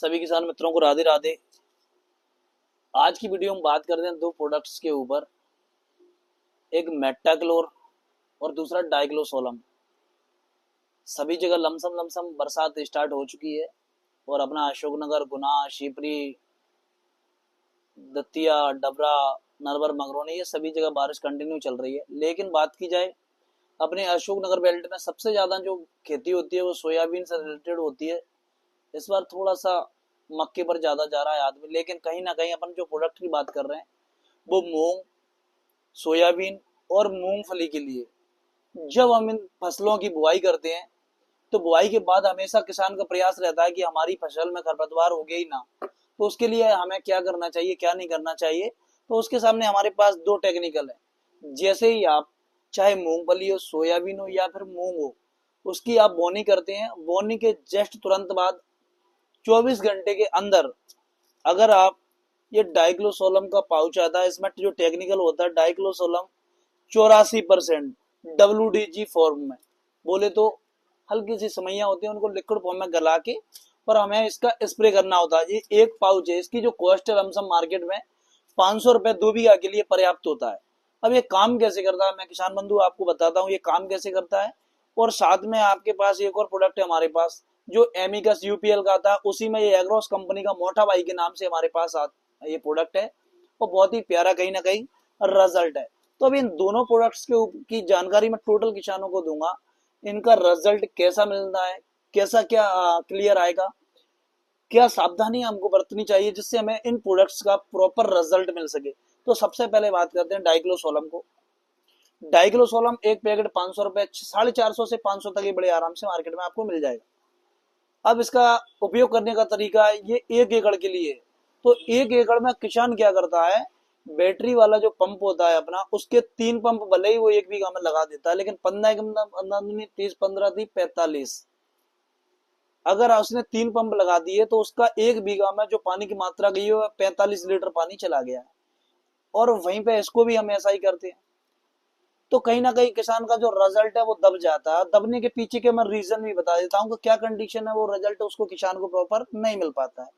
सभी किसान मित्रों को राधे राधे। आज की वीडियो में बात करते हैं दो प्रोडक्ट्स के ऊपर, एक मेट्टाक्लोर और दूसरा डाइक्लोसोलम। सभी जगह लमसम लमसम बरसात स्टार्ट हो चुकी है और अपना अशोकनगर, गुना, शिवपुरी, दतिया, डबरा, नरवर, मंगरौनी, ये सभी जगह बारिश कंटिन्यू चल रही है। लेकिन बात की जाए अपने अशोकनगर बेल्ट में सबसे ज्यादा जो खेती होती है वो सोयाबीन से रिलेटेड होती है। इस बार थोड़ा सा मक्के पर ज्यादा जा रहा है आदमी, लेकिन कहीं ना कहीं अपन जो प्रोडक्ट की बात कर रहे हैं वो मूंग, सोयाबीन और मूंगफली के लिए। जब हम इन फसलों की बुआई करते हैं तो बुआई के बाद हमेशा किसान का प्रयास रहता है कि हमारी फसल में खरपतवार हो गई ना, तो उसके लिए हमें क्या करना चाहिए, क्या नहीं करना चाहिए। तो उसके सामने हमारे पास दो टेक्निकल है। जैसे ही आप चाहे मूंगफली हो, सोयाबीन हो या फिर मूंग हो, उसकी आप बोनी करते हैं, बोनी के जस्ट तुरंत बाद 24 घंटे के अंदर अगर आप ये डाइक्लोसोलम का पाउच आता है, इसमें जो टेक्निकल होता है डाइक्लोसोलम 84% WDG फॉर्म में, बोले तो हल्की सी समैया होती है, उनको लिक्विड फॉर्म में गला के और हमें इसका स्प्रे करना होता है। ये एक पाउच है, इसकी जो कॉस्ट है लमसम मार्केट में 500 रुपए 2 बीघा के लिए पर्याप्त होता है। अब ये काम कैसे करता है, मैं किसान बंधु आपको बताता हूँ ये काम कैसे करता है। और साथ में आपके पास एक और प्रोडक्ट है हमारे पास जो एमिकस यूपीएल का था, उसी में ये एग्रोस कंपनी का मोटा भाई के नाम से हमारे पास ये प्रोडक्ट है और बहुत ही प्यारा कहीं ना कहीं रिजल्ट है। तो अब इन दोनों प्रोडक्ट्स की जानकारी मैं टोटल किसानों को दूंगा, इनका रिजल्ट कैसा मिलता है, कैसा क्या क्लियर आएगा, क्या सावधानी हमको बरतनी चाहिए जिससे हमें इन प्रोडक्ट्स का प्रॉपर रिजल्ट मिल सके। तो सबसे पहले बात करते हैं डाइक्लोसोलम को। डाइक्लोसोलम एक पैकेट 500 रुपए, 450 से 500 तक ये बड़े आराम से मार्केट में आपको मिल जाएगा। अब इसका उपयोग करने का तरीका है, ये 1 एकड़ के लिए। तो 1 एकड़ में किसान क्या करता है, बैटरी वाला जो पंप होता है अपना, उसके 3 पंप भले ही वो 1 बीघा में लगा देता है, लेकिन 15 30 15 30 45, अगर उसने 3 पंप लगा दिए तो उसका 1 बीघा में जो पानी की मात्रा गई है 45 लीटर पानी चला गया है। और वहीं पे इसको भी हम ऐसा ही करते हैं। तो कहीं ना कहीं किसान का जो रिजल्ट है वो दब जाता है। दबने के पीछे के मैं रीजन भी बता देता हूँ कि क्या कंडीशन है, वो रिजल्ट उसको किसान को प्रॉपर नहीं मिल पाता है।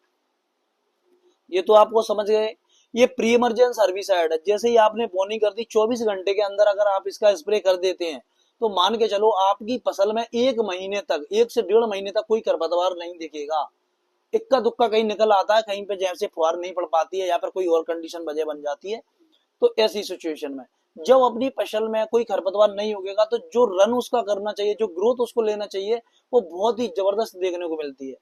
ये तो आपको समझ गए। ये प्री इमरजेंस सर्विसाइड है। जैसे ही आपने बोनी कर दी 24 घंटे के अंदर अगर आप इसका स्प्रे कर देते हैं तो मान के चलो आपकी फसल में 1 महीने तक, 1 से 1.5 महीने तक कोई खरपतवार नहीं दिखेगा। इक्का दुक्का कहीं निकल आता है, कहीं पे जैसे फुहार नहीं पड़ पाती है या फिर कोई और कंडीशन वजह बन जाती है। तो ऐसी सिचुएशन में जब अपनी फसल में कोई खरपतवार नहीं होगा तो जो रन उसका करना चाहिए, जो ग्रोथ उसको लेना चाहिए, वो बहुत ही जबरदस्त देखने को मिलती है।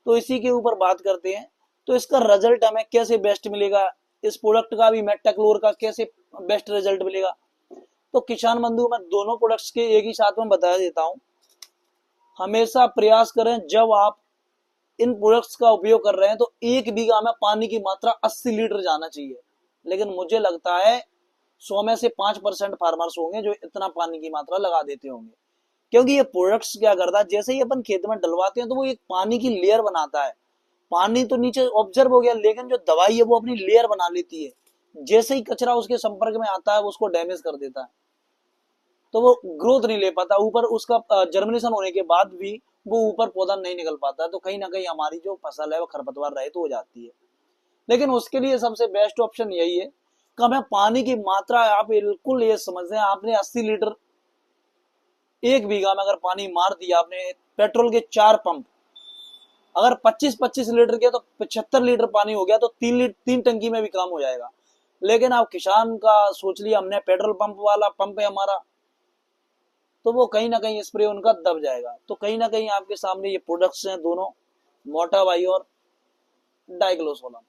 तो इसी के ऊपर बात करते हैं। तो इसका रिजल्ट हमें कैसे बेस्ट मिलेगा, इस प्रोडक्ट का भी मेट्टाक्लोर का कैसे बेस्ट रिजल्ट मिलेगा। तो किसान बंधु मैं दोनों प्रोडक्ट्स के एक ही साथ में बता देता हूं। हमेशा प्रयास करें जब आप इन प्रोडक्ट्स का उपयोग कर रहे हैं तो 1 बीघा में पानी की मात्रा 80 लीटर जाना चाहिए। लेकिन मुझे लगता है 100 में से 5% फार्मर्स होंगे जो इतना पानी की मात्रा लगा देते होंगे। क्योंकि ये प्रोडक्ट्स क्या करता है, जैसे ही अपन खेत में डलवाते हैं तो वो एक पानी की लेयर बनाता है। पानी तो नीचे ऑब्जर्व हो गया, लेकिन जो दवाई है वो अपनी लेयर बना लेती है। जैसे ही कचरा उसके संपर्क में आता है वो उसको डैमेज कर देता है, तो वो ग्रोथ नहीं ले पाता। ऊपर उसका जर्मिनेशन होने के बाद भी वो ऊपर पौधा नहीं निकल पाता। तो कहीं ना कहीं हमारी जो फसल है वो खरपतवार रहित हो जाती है। लेकिन उसके लिए सबसे बेस्ट ऑप्शन यही है कि हमें पानी की मात्रा, आप बिल्कुल ये समझते हैं, आपने 80 लीटर 1 बीघा में अगर पानी मार दिया आपने, पेट्रोल के 4 पंप अगर 25-25 लीटर के तो 75 लीटर पानी हो गया, तो 3 टंकी में भी काम हो जाएगा। लेकिन आप किसान का सोच लिया हमने, पेट्रोल पंप वाला पंप है हमारा, तो वो कहीं ना कहीं स्प्रे उनका दब जाएगा। तो कहीं ना कहीं आपके सामने ये प्रोडक्ट्स हैं दोनों, मोटा भाई और डाइक्लोसोलम।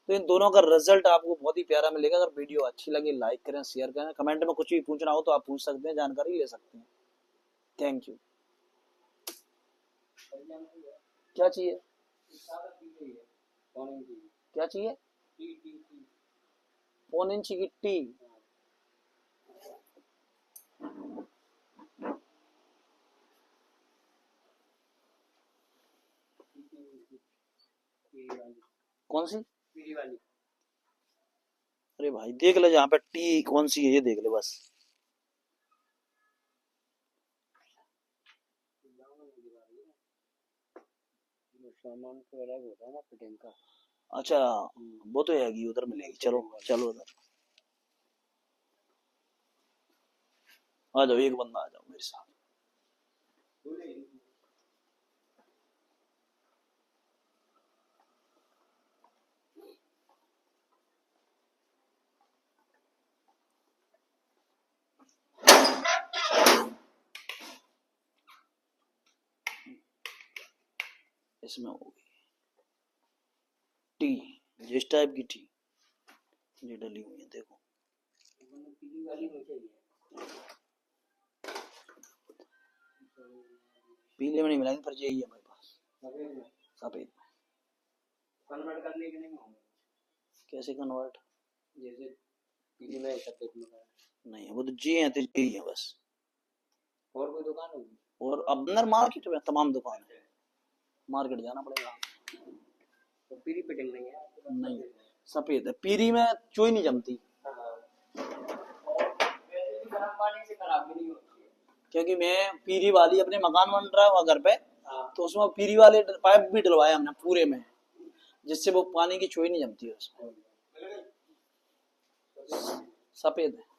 तो इन दोनों का रिजल्ट आपको बहुत ही प्यारा मिलेगा। अगर वीडियो अच्छी लगे लाइक करें, शेयर करें, कमेंट में कुछ भी पूछना हो तो आप पूछ सकते हैं, जानकारी ले सकते हैं। Thank you. क्या चाहिए, क्या चाहिए, 1 इंच की टी। कौन सी, अरे भाई देख ले जहाँ पे टी कौन सी है ये देख ले बस। सामान तो अलग होता है ना फिटिंग का। अच्छा, वो तो है उधर मिलेगी। चलो चलो उधर आ जाओ, एक बंदा आ जाओ मेरे साथ। इसमें होगी टी, जिस टाइप की टी ये डली हुई है देखो। पीली वाली मुझे चाहिए। पीले में नहीं मिलाएंगे, पर यही है मेरे पास सफेद में। सफेद में। कन्वर्ट करने के नहीं होंगे। कैसे कन्वर्ट? जैसे पीली में सफेद में नहीं, वो तो जी है तो जी है बस। और कोई दुकान होगी? और अब अंदर मार्केट में तमाम दुकान है, मार्केट जाना पड़ेगा। तो पीली फिटिंग नहीं है? नहीं, सफेद है। पीरी में चोई नहीं जमती। गर्म पानी से खराब भी नहीं होती है। क्योंकि मैं पीरी वाली, अपने मकान बन रहा हुआ घर पे, तो उसमें पीरी वाले पाइप भी डलवाए हमने पूरे में, जिससे वो पानी की चोई नहीं जमती है उसमें। सफेद है।